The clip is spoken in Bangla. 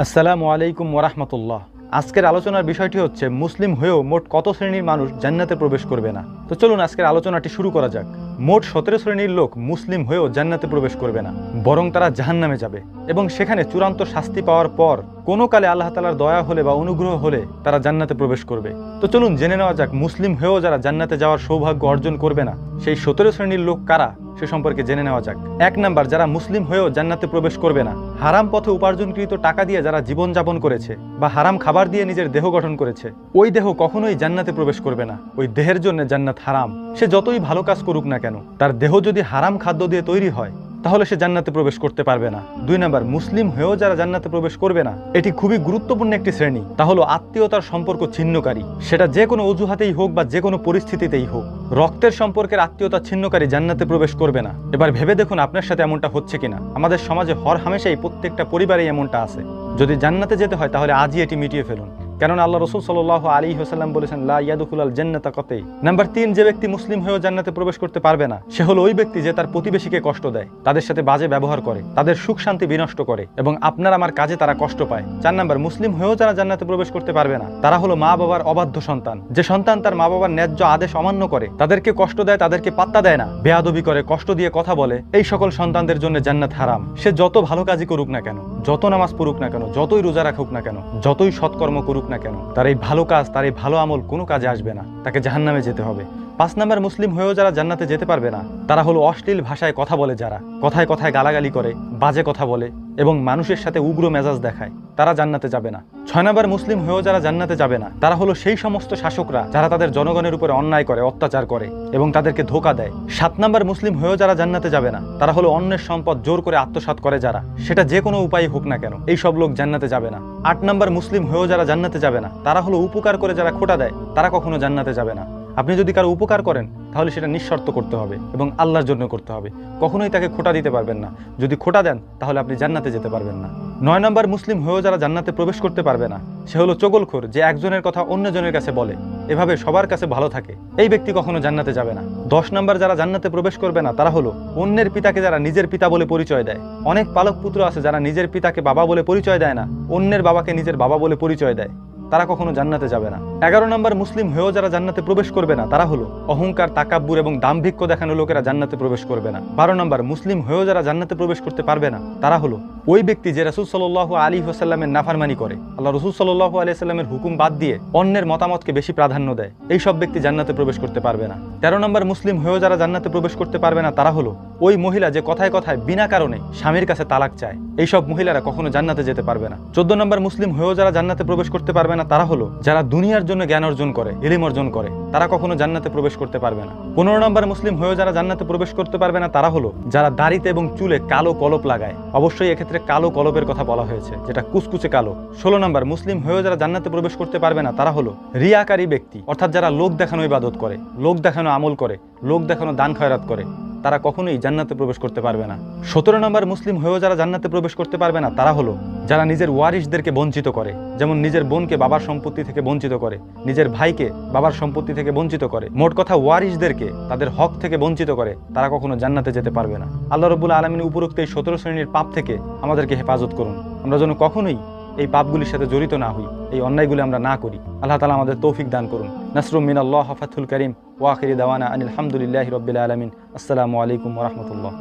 আসসালামু আলাইকুম ওরহমতুল্লাহ। আজকের আলোচনার বিষয়টি হচ্ছে মুসলিম হয়েও মোট কত শ্রেণীর মানুষ জান্নাতে প্রবেশ করবে না। তো চলুন আজকের আলোচনাটি শুরু করা যাক। মোট 17 শ্রেণীর লোক মুসলিম হয়েও জান্নাতে প্রবেশ করবে না, বরং তারা জাহান্নামে যাবে এবং সেখানে চূড়ান্ত শাস্তি পাওয়ার পর কোনো কালে আল্লাহ তাআলার দয়া হলে বা অনুগ্রহ হলে তারা জান্নাতে প্রবেশ করবে। তো চলুন জেনে নেওয়া যাক মুসলিম হয়েও যারা জান্নাতে যাওয়ার সৌভাগ্য অর্জন করবে না সেই 17 শ্রেণীর লোক কারা সে সম্পর্কে জেনে নেওয়া যাক। 1 নাম্বার, যারা মুসলিম হয়েও জান্নাতে প্রবেশ করবে না। হারাম পথে উপার্জনকৃত টাকা দিয়ে যারা জীবন যাপন করেছে বা হারাম খাবার দিয়ে নিজের দেহ গঠন করেছে, ওই দেহ কখনোই জান্নাতে প্রবেশ করবে না। ওই দেহের জন্য জান্নাত হারাম। সে যতই ভালো কাজ করুক না কেন, তার দেহ যদি হারাম খাদ্য দিয়ে তৈরি হয় তাহলে সে জান্নাতে প্রবেশ করতে পারবে না। 2 নাম্বার, মুসলিম হয়েও যারা জান্নাতে প্রবেশ করবে না, এটি খুবই গুরুত্বপূর্ণ একটি শ্রেণী। তা হলো আত্মীয়তার সম্পর্ক ছিন্নকারী। সেটা যে কোনো অজুহাতেই হোক বা যে কোনো পরিস্থিতিতেই হোক, রক্তের সম্পর্কের আত্মীয়তা ছিন্নকারী জান্নাতে প্রবেশ করবে না। এবার ভেবে দেখুন আপনার সাথে এমনটা হচ্ছে কিনা। আমাদের সমাজে হর হামেশাই প্রত্যেকটা পরিবারেই এমনটা আছে। যদি জান্নাতে যেতে হয় তাহলে আজই এটি মিটিয়ে ফেলুন, কেননা আল্লাহ রাসূল সাল্লাল্লাহু আলাইহি ওয়াসাল্লাম বলেছেন, লা ইয়াদখুলুল জান্নাতা কাতাই। নাম্বার 3, যে ব্যক্তি মুসলিম হয়েও জান্নাতে প্রবেশ করতে পারবে না সে হলো ওই ব্যক্তি যে তার প্রতিবেশীকে কষ্ট দেয়, তাদের সাথে বাজে ব্যবহার করে, তাদের সুখ শান্তি বিনষ্ট করে এবং আপনার আমার কাজে তারা কষ্ট পায়। 4 নাম্বার, মুসলিম হয়েও যারা জান্নাতে প্রবেশ করতে পারবে না তারা হলো মা বাবার অবাধ্য সন্তান। যে সন্তান তার মা বাবার ন্যায্য আদেশ অমান্য করে, তাদেরকে কষ্ট দেয়, তাদেরকে পাত্তা দেয় না, বেয়াদবি করে, কষ্ট দিয়ে কথা বলে, এই সকল সন্তানদের জন্য জান্নাত হারাম। সে যত ভালো কাজই করুক না কেন, যত নামাজ পড়ুক না কেন, যতই রোজা রাখুক না কেন, যতই সৎকর্ম করুক না কেন, তার এই ভালো কাজ, তার এই ভালো আমল কোনো কাজে আসবে না, তাকে জাহান্নামে যেতে হবে। 5 নাম্বার, মুসলিম হয়েও যারা জান্নাতে যেতে পারবে না তারা হলো অশ্লীল ভাষায় কথা বলে যারা, কথায় কথায় গালাগালি করে, বাজে কথা বলে এবং মানুষের সাথে উগ্র মেজাজ দেখায়, তারা জান্নাতে যাবে না। 6 নাম্বার, মুসলিম হয়েও যারা জান্নাতে যাবে না তারা হলো সেই সমস্ত শাসকরা যারা তাদের জনগণের উপরে অন্যায় করে, অত্যাচার করে এবং তাদেরকে ধোঁকা দেয়। 7 নাম্বার, মুসলিম হয়েও যারা জান্নাতে যাবে না তারা হলো অন্যের সম্পদ জোর করে আত্মসাৎ করে যারা, সেটা যে কোনো উপায়ে হোক না কেন, এই সব লোক জান্নাতে যাবে না। 8 নাম্বার, মুসলিম হয়েও যারা জান্নাতে যাবে না তারা হলো উপকার করে যারা খোঁটা দেয়, তারা কখনো জান্নাতে যাবে না। আপনি যদি কারো উপকার করেন তাহলে সেটা নিঃশর্ত করতে হবে এবং আল্লাহর জন্য করতে হবে, কখনোই তাকে খোঁটা দিতে পারবেন না। যদি খোঁটা দেন তাহলে আপনি জান্নাতে যেতে পারবেন না। 9 নাম্বার, মুসলিম হয়েও যারা জান্নাতে প্রবেশ করতে পারবে না সে হলো চগলখোর, যে একজনের কথা অন্যজনের কাছে বলে, এভাবে সবার কাছে ভালো থাকে, এই ব্যক্তি কখনো জান্নাতে যাবে না। 10 নাম্বার, যারা জান্নাতে প্রবেশ করবে না তারা হলো অন্যের পিতাকে যারা নিজের পিতা বলে পরিচয় দেয়। অনেক পালক পুত্র আছে যারা নিজের পিতাকে বাবা বলে পরিচয় দেয় না, অন্যের বাবাকে নিজের বাবা বলে পরিচয় দেয়, তারা কখনো জান্নাতে যাবে না। 11 নাম্বার, মুসলিম হয়েও যারা জান্নাতে প্রবেশ করবে না তারা হলো অহংকার, তাকাব্বুর এবং দাম্ভিক্য দেখানো লোকেরা জান্নাতে প্রবেশ করবে না। 12 নাম্বার, মুসলিম হয়েও যারা জান্নাতে প্রবেশ করতে পারবে না তারা হলো ওই ব্যক্তি যে রাসূল সাল্লাল্লাহু আলাইহি ওয়াসাল্লামের নাফরমানি করে, আল্লাহ রাসূল সাল্লাল্লাহু আলাইহি ওয়াসাল্লামের হুকুম বাদ দিয়ে অন্যের মতামতকে বেশি প্রাধান্য দেয়, এই সব ব্যক্তি জান্নাতে প্রবেশ করতে পারবে না। 13 নাম্বার, মুসলিম হয়েও যারা জান্নাতে প্রবেশ করতে পারবে না তারা হলো ওই মহিলা যে কথায় কথায় বিনা কারণে স্বামীর কাছে তালাক চায়, এই সব মহিলারা কখনো জান্নাতে যেতে পারবে না। 14 নাম্বার, মুসলিম হয়েও যারা জান্নাতে প্রবেশ করতে পারবে না তারা হলো যারা দুনিয়ার জন্য জ্ঞান অর্জন করে, ইলম অর্জন করে, তারা কখনো জান্নাতে প্রবেশ করতে পারবে না। 15 নাম্বার, মুসলিম হয়েও যারা জান্নাতে প্রবেশ করতে পারবে না তারা হলো যারা দাড়িতে এবং চুলে কালো কলপ লাগায়, অবশ্যই এক্ষেত্রে কালো কলপের কথা বলা হয়েছে যেটা কুচকুচে কালো। 16 নাম্বার, মুসলিম হয়েও যারা জান্নাতে প্রবেশ করতে পারবে না তারা হলো রিয়াকারী ব্যক্তি, অর্থাৎ যারা লোক দেখানো ইবাদত করে, লোক দেখানো আমল করে, লোক দেখানো দান খয়রাত করে, তারা কখনোই জান্নাতে প্রবেশ করতে পারবে না। 17 নম্বর, মুসলিম হয়েও যারা জান্নাতে প্রবেশ করতে পারবে না তারা হলো যারা নিজের ওয়ারিসদেরকে বঞ্চিত করে, যেমন নিজের বোনকে বাবার সম্পত্তি থেকে বঞ্চিত করে, নিজের ভাইকে বাবার সম্পত্তি থেকে বঞ্চিত করে, মোট কথা ওয়ারিসদেরকে তাদের হক থেকে বঞ্চিত করে, তারা কখনো জান্নাতে যেতে পারবে না। আল্লাহ রাব্বুল আলামিন উপরোক্ত এই 17 শ্রেণীর পাপ থেকে আমাদেরকে হেফাজত করুন, আমরা যেন কখনোই এই পাপগুলির সাথে জড়িত না হই, এই অন্যায়গুলি আমরা না করি। আল্লাহ তাআলা আমাদের তৌফিক দান করুন। নাসরুম মিনাল্লাহ, ফাতহুল কারীম, ওয়া আখিরি দাওয়ানা আনিল হামদুলিল্লাহি রাব্বিল আলামিন। আসসালামু আলাইকুম ওয়া রাহমাতুল্লাহ।